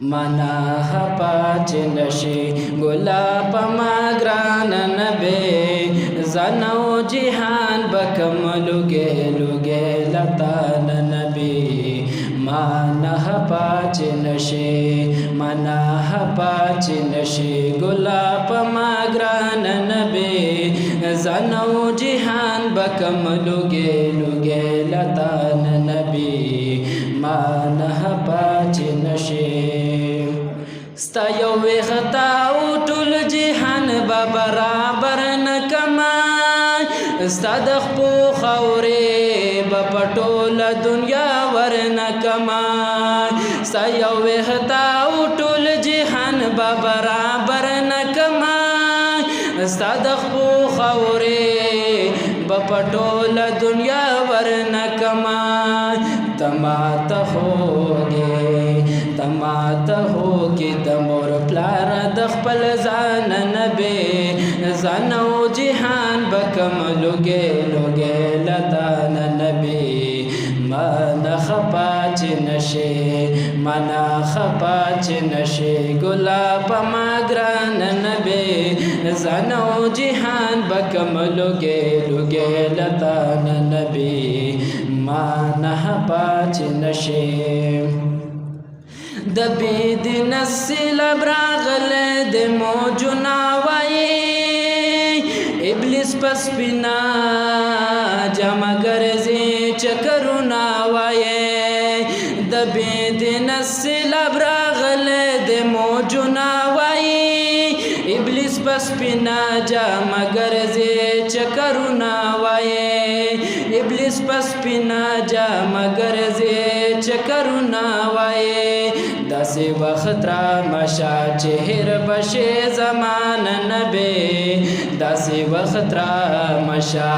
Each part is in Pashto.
منا پاچ نشي ګلا پما ګران نبی زنو جهان بکم لوګي لوګي لتا نبی منا پاچ نشي منا پاچ نشي ګلا پما ګران نبی زنو جهان بکم لوګي لوګي لتا نبی منا پاچ نشي ستا یو ویختا او ټول جهان به برابر نکما ستا د خپو خاورې به په ټوله دنیا ورنکما ستا یو ویختا او ټول جهان به برابر نکما ستا د خپو خاورې به په ټوله دنیا ورنکما تماته هوګي د مور پلار د خپل ځان نبی ځانو جهان بکم لوګي لوګي لتا نبی منا خپا چې نشي منا خپا چې نشي ګلا پما ګران نبی ځانو جهان بکم لوګي لوګي لتا نبی منا خپا چې نشي د بيد نسل براغل د موجنا وای ابلیس پس بنا جمع ګرځي چکرنا وای د بيد نسل براغل د موجنا وای ابلیس پس بنا جمع ګرځي چکرنا وای ابلیس پس بنا جمع ګرځي چکرنا وای داسې وخت را مشا چهر بشي زمان نبی داسې وخت را مشا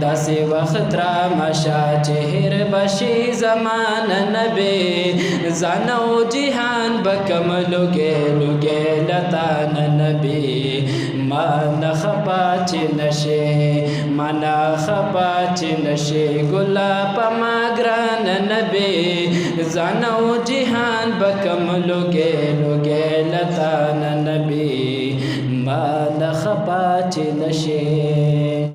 داسې وخت را مشا چهر بشي زمان نبی زانو جهان بکم لوګي لوګي لتا نبی منا خپا چې نشي منا خپا چې نشي ګلا پما ګران نبی زانو جهان بکم لوګي لوګي لتا نبی منا خپا چې نشي